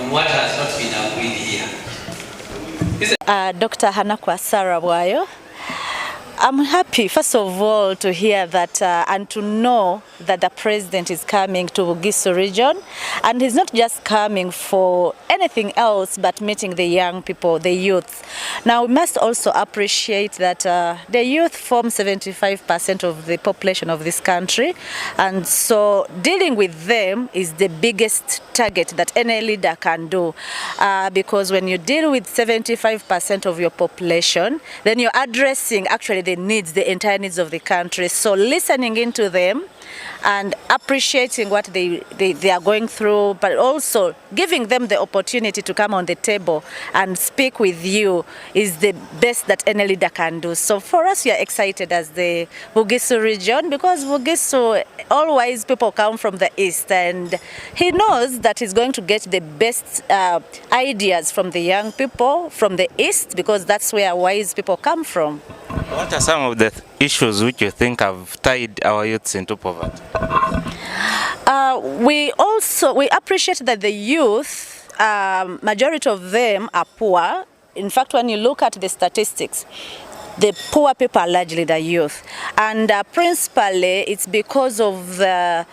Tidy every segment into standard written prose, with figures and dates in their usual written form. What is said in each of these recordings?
on what has not been agreed here. Dr. Kanakwa, I'm happy, first of all, to hear that and to know that the president is coming to Bugisu region, and he's not just coming for anything else but meeting the young people, the youth. Now, we must also appreciate that the youth form 75% of the population of this country, and so dealing with them is the biggest target that any leader can do, because when you deal with 75% of your population, then you're addressing actually the needs, the entire needs of the country. So listening into them and appreciating what they are going through, but also giving them the opportunity to come on the table and speak with you is the best that any leader can do. So for us, we are excited as the Bugisu region, because Bugisu, always people come from the east, and he knows that he's going to get the best ideas from the young people from the east, because that's where wise people come from. What are some of the issues which you think have tied our youths into poverty? We appreciate that the youth, majority of them are poor. In fact, when you look at the statistics, the poor people are largely the youth, and principally it's because of the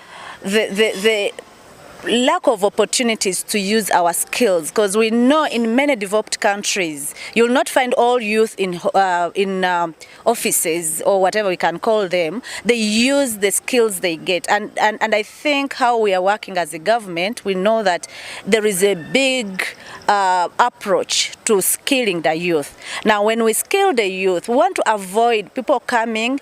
lack of opportunities to use our skills, because we know in many developed countries you'll not find all youth in offices or whatever we can call them. They use the skills they get, and I think how we are working as a government, we know that there is a big approach to skilling the youth. Now, when we skill the youth, we want to avoid people coming,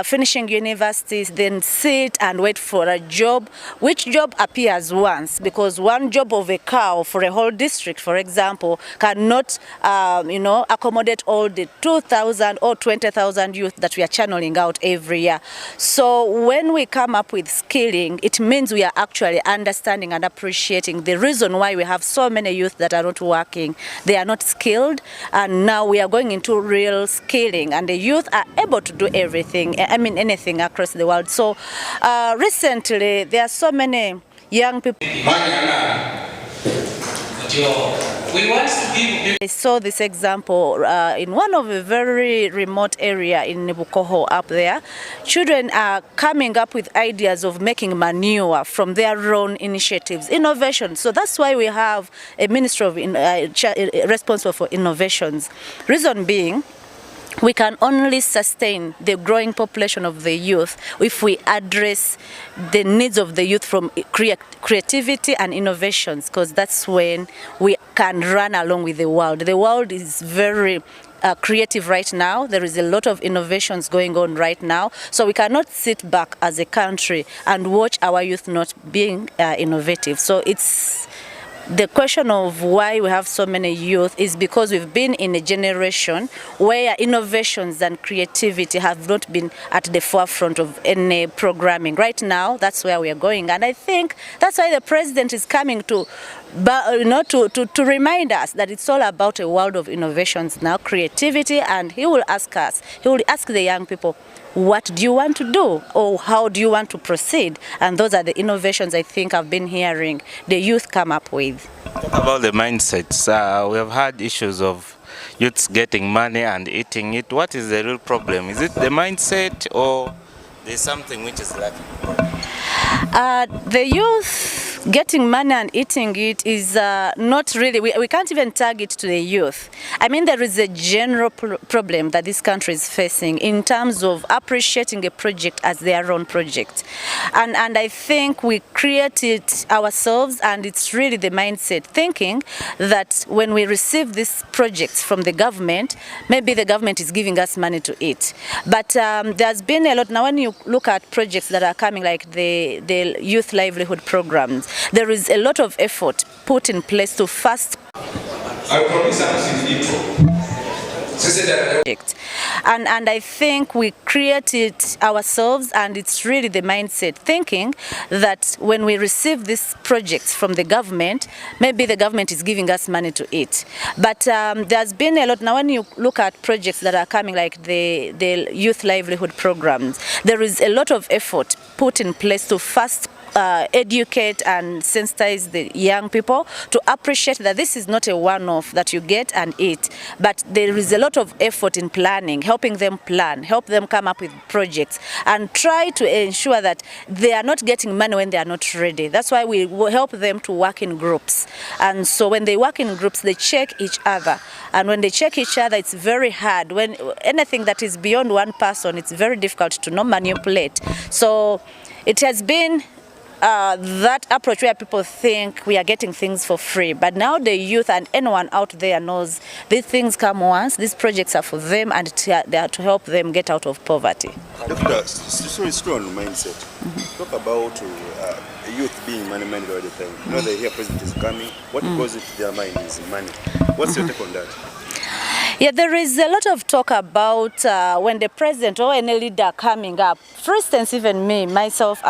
finishing universities, then sit and wait for a job, which job appears once, because one job of a cow for a whole district, for example, cannot accommodate all the 2,000 or 20,000 youth that we are channeling out every year. So when we come up with skilling, it means we are actually understanding and appreciating the reason why we have so many youth that are not working. They are not skilled, and now we are going into real skilling, and the youth are able to do everything, anything across the world. So recently there are so many young people. I saw this example in one of a very remote area in Bukoho up there. Children are coming up with ideas of making manure from their own initiatives, innovation. So that's why we have a ministry of responsible for innovations. Reason being, we can only sustain the growing population of the youth if we address the needs of the youth from creativity and innovations, because that's when we can run along with the world. The world is very creative right now. There is a lot of innovations going on right now. So we cannot sit back as a country and watch our youth not being innovative. So it's the question of why we have so many youth is because we've been in a generation where innovations and creativity have not been at the forefront of any programming. Right now, that's where we are going, and I think that's why the president is coming to remind us that it's all about a world of innovations now, creativity, and he will ask the young people, what do you want to do, or how do you want to proceed? And those are the innovations I think I've been hearing the youth come up with. Talk about the mindsets. We have had issues of youths getting money and eating it. What is the real problem? Is it the mindset, or there's something which is lacking? The youth getting money and eating it is not really, we can't even tag it to the youth. I mean, there is a general problem that this country is facing in terms of appreciating a project as their own project. And I think we create it ourselves, and it's really the mindset, thinking that when we receive these projects from the government, maybe the government is giving us money to eat. But there's been a lot, now when you look at projects that are coming, like the youth livelihood programs, there is a lot of effort put in place to first and I think we create it ourselves, and it's really the mindset, thinking that when we receive these projects from the government, maybe the government is giving us money to eat. But there's been a lot, now when you look at projects that are coming, like the youth livelihood programs, there is a lot of effort put in place to first educate and sensitize the young people to appreciate that this is not a one-off that you get and eat, but there is a lot of effort in planning, helping them plan, help them come up with projects, and try to ensure that they are not getting money when they are not ready. That's why we will help them to work in groups. And so when they work in groups, they check each other. And when they check each other, it's very hard. When anything that is beyond one person, it's very difficult to not manipulate. So it has been that approach where people think we are getting things for free. But now the youth and anyone out there knows these things come once, these projects are for them, and they are to help them get out of poverty. Doctor, still on mindset. Talk about youth being money-minded all the time. You know, they hear president is coming. What goes into their mind is money. What's your take on that? Yeah, there is a lot of talk about when the president or any leader coming up. For instance, even me, myself,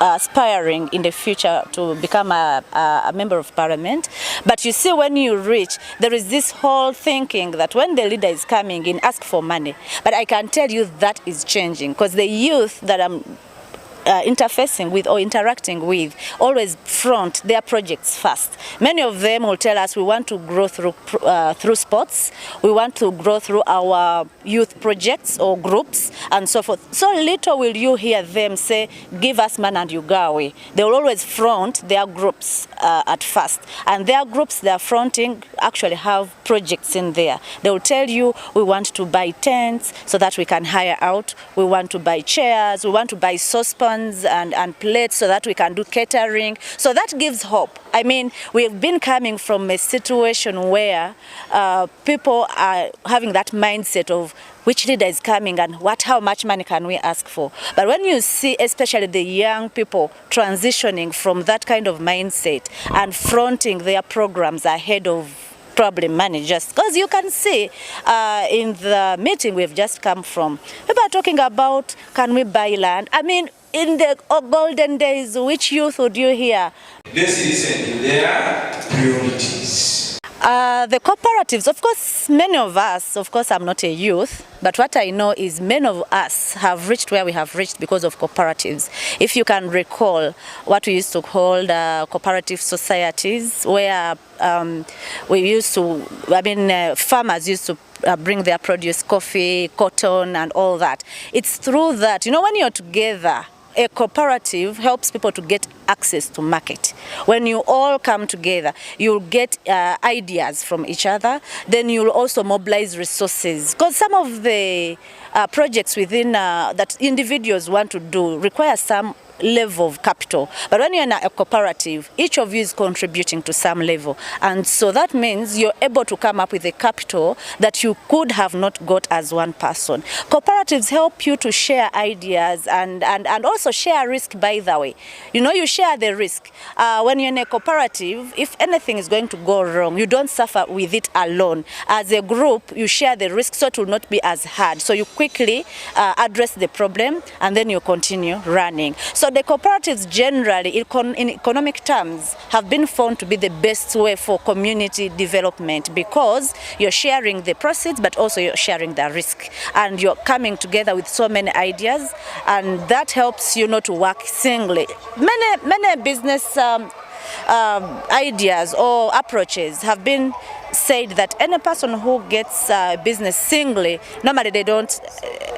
aspiring in the future to become a member of parliament. But you see, when you reach, there is this whole thinking that when the leader is coming in, ask for money. But I can tell you that is changing, because the youth that I'm interfacing with or interacting with always front their projects first. Many of them will tell us we want to grow through sports, we want to grow through our youth projects or groups and so forth. So little will you hear them say, give us money and you go away. They will always front their groups at first, and their groups they are fronting actually have projects in there. They will tell you, we want to buy tents so that we can hire out, we want to buy chairs, we want to buy saucepans and plates so that we can do catering. So that gives hope. I mean, we've been coming from a situation where people are having that mindset of which leader is coming and how much money can we ask for. But when you see especially the young people transitioning from that kind of mindset and fronting their programs ahead of probably money, just because you can see in the meeting we've just come from, people are talking about, can we buy land? I mean, in the golden days, which youth would you hear? Let's listen to their priorities. The cooperatives, of course, many of us, of course I'm not a youth, but what I know is many of us have reached where we have reached because of cooperatives. If you can recall what we used to call cooperative societies, where we used to, farmers used to bring their produce, coffee, cotton and all that. It's through that, when you're together, a cooperative helps people to get access to market. When you all come together, you'll get ideas from each other, then you'll also mobilize resources. Because some of the projects within that individuals want to do require some level of capital. But when you're in a cooperative, each of you is contributing to some level. And so that means you're able to come up with a capital that you could have not got as one person. Cooperatives help you to share ideas and also share risk, by the way. You share the risk. When you're in a cooperative, if anything is going to go wrong, you don't suffer with it alone. As a group, you share the risk, so it will not be as hard. So you quickly address the problem and then you continue running. So the cooperatives generally, in economic terms, have been found to be the best way for community development, because you're sharing the proceeds, but also you're sharing the risk. And you're coming together with so many ideas, and that helps you not to work singly. Many business ideas or approaches have been said that any person who gets business singly, normally they don't,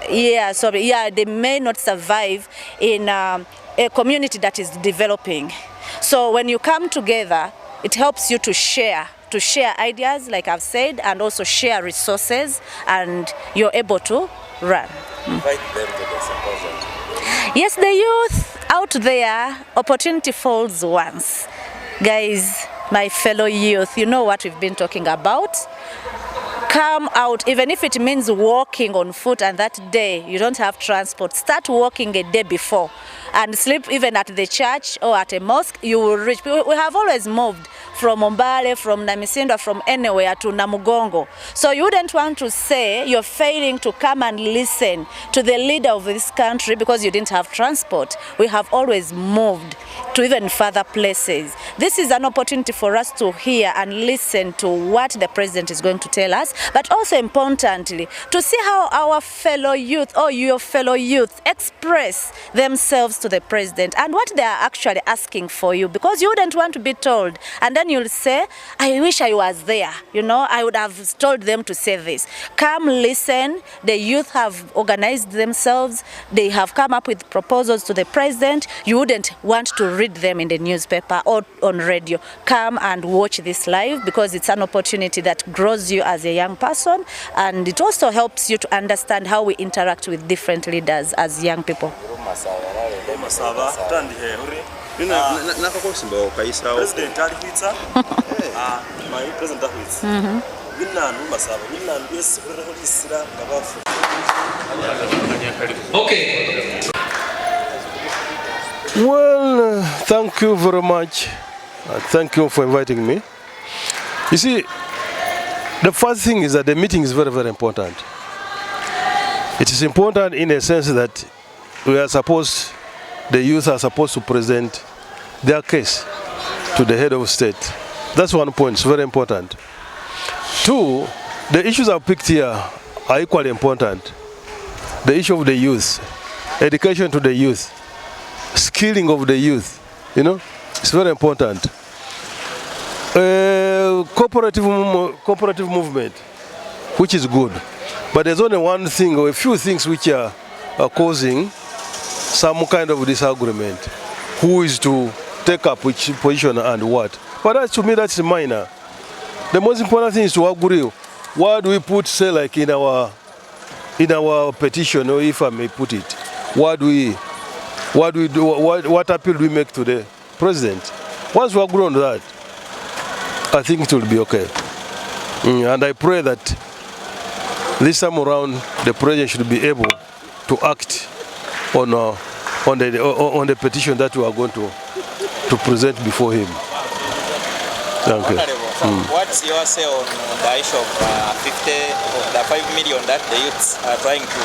they may not survive in a community that is developing. So when you come together, it helps you to share ideas, like I've said, and also share resources, and you're able to run. Invite them to the symposium. Yes, the youth out there, opportunity falls once. Guys, my fellow youth, you know what we've been talking about. Come out, even if it means walking on foot, and that day you don't have transport, start walking a day before and sleep even at the church or at a mosque. You will reach. We have always moved from Mbale, from Namisidwa, from anywhere to Namugongo. So you wouldn't want to say you're failing to come and listen to the leader of this country because you didn't have transport. We have always moved to even further places. This is an opportunity for us to hear and listen to what the president is going to tell us, but also importantly, to see how our fellow youth or your fellow youth express themselves to the president and what they are actually asking for you, because you wouldn't want to be told and then you'll say, I wish I was there, you know, I would have told them to say this. Come listen. The youth have organized themselves. They have come up with proposals to the president. You wouldn't want to read them in the newspaper or on radio. Come and watch this live, because it's an opportunity that grows you as a young person, and it also helps you to understand how we interact with different leaders as young people. Okay. Well, thank you very much. Thank you for inviting me. You see, the first thing is that the meeting is very, very important. It is important in a sense that the youth are supposed to present their case to the head of state. That's one point, it's very important. Two, the issues I've picked here are equally important. The issue of the youth, education to the youth, skilling of the youth, you know, it's very important. Cooperative movement, which is good, but there's only one thing or a few things which are causing some kind of disagreement. Who is to take up which position and what? But that, to me, that's minor. The most important thing is to agree. What do we put, say, like in our petition, or if I may put it, what appeal do we make to the president? Once we agree on that, I think it will be okay. And I pray that this time around the president should be able to act on the petition that we are going to present before him. Thank you. What's your say on the issue of 5 million that the youths are trying to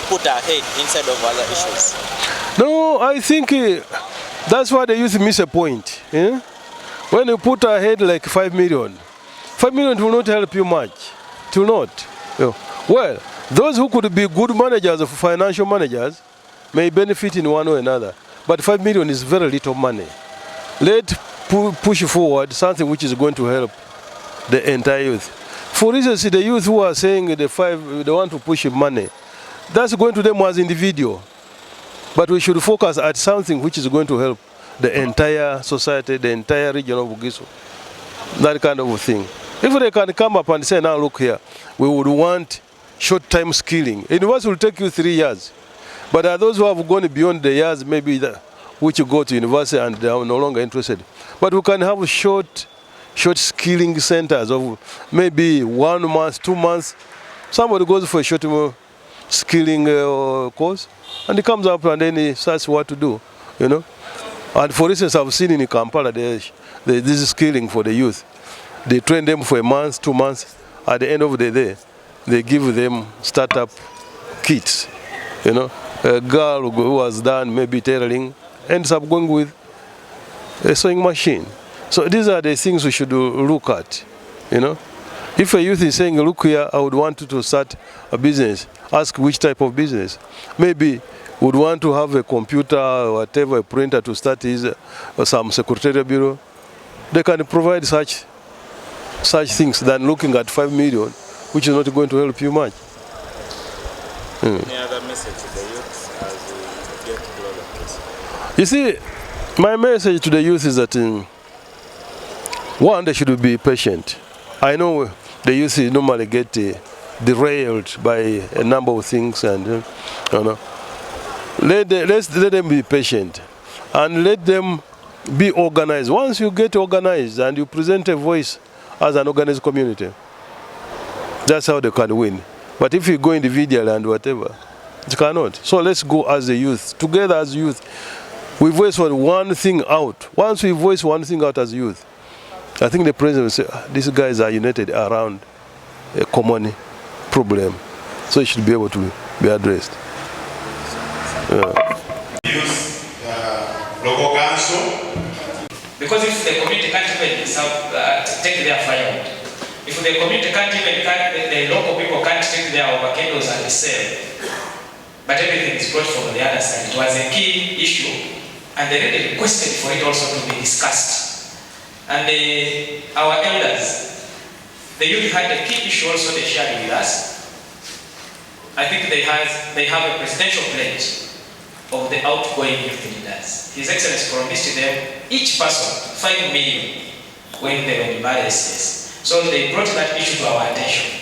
put ahead instead of other issues? No, I think that's why the youth miss a point. Yeah? When you put ahead like 5 million, 5 million will not help you much. It will not. Yeah. Well, those who could be good managers, financial managers, may benefit in one or another. But 5 million is very little money. Let's push forward something which is going to help the entire youth. For instance, the youth who are saying they want to push money, that's going to them as individual. But we should focus at something which is going to help the entire society, the entire region of Bugisu. That kind of thing. If they can come up and say, now look here, we would want short-time skilling. University will take you 3 years. But there are those who have gone beyond the years, maybe which you go to university and they are no longer interested. But we can have short skilling centers of maybe 1 month, 2 months. Somebody goes for a short skilling course, and he comes up and then he starts what to do, you know. And for instance, I've seen in Kampala, this is skilling for the youth. They train them for a month, 2 months. At the end of the day, they give them startup kits, you know. A girl who has done maybe tailoring ends up going with a sewing machine. So these are the things we should look at, you know. If a youth is saying, look here, I would want to start a business, ask which type of business. Maybe would want to have a computer or whatever, a printer to start his some secretarial bureau. They can provide such things than looking at 5 million, which is not going to help you much. Any other message to the youth as we get to the other place? You see, my message to the youth is that one, they should be patient. I know the youth normally get derailed by a number of things, and you know, let them be patient and let them be organized. Once you get organized and you present a voice as an organized community, that's how they can win. But if you go individually and whatever, you cannot. So let's go as a youth, together as youth. We voice one thing out. Once we voice one thing out as youth, I think the president will say, these guys are united around a common problem, so it should be able to be addressed. Use local council. Because if the community can't even take their firewood, if the community can't even, the local people can't take their avocados and sell, but everything is brought from the other side. It was a key issue, and they really requested for it also to be discussed. And our elders, the youth had a key issue also they shared with us. I think they have a presidential pledge of the outgoing youth leaders. His Excellency promised them each person 5 million when they were in Malaysia. So they brought that issue to our attention.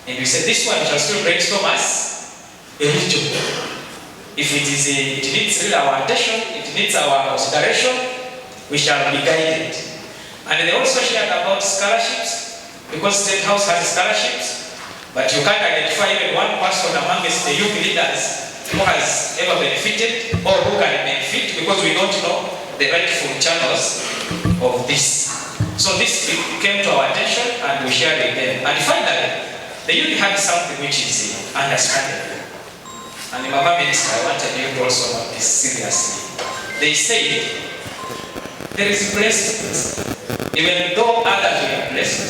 And we said this one shall still brainstorm us eligible. If it needs really our attention, it needs our consideration, we shall be guided. And they also shared about scholarships, because State House has scholarships, but you can't identify even one person amongst the youth leaders who has ever benefited or who can benefit, because we don't know the rightful channels of this. So this came to our attention and we shared with them. And finally, the youth had something which is understandable. And the Mama Minister, I wanted you to also note this seriously. They said, there is blessings. Even though others were blessed,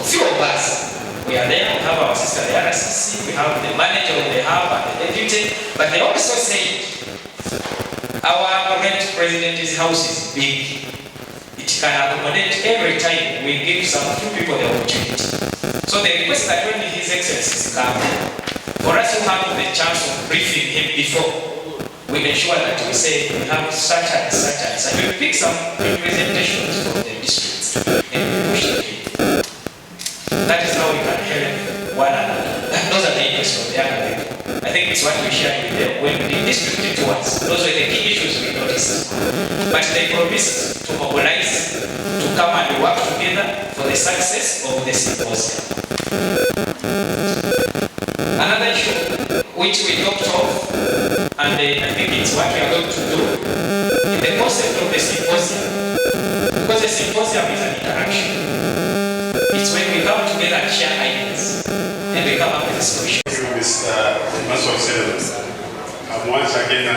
few of us, we are there, we have our sister, the RCC, we have the manager of the hub and the deputy, but they also said, our current president's house is big. It can accommodate every time we give some few people the opportunity. So they request that when His Excellency comes, for us to have the chance of briefing him before, we ensure that we say we have such and such and such. We pick some representations from the districts and we push the bill. That is how we can help one another. Those are the interests of the young people. I think it's what we shared with them when we did district tours. Those were the key issues we noticed. But they promised to mobilize, to come and work together for the success of the symposium. Another issue which we talked of, and I think it's what we are going to do, in the concept of the symposium, because the symposium is an interaction. It's when we come together and share ideas, and we come up with a solution. Mr. Museveni, once again,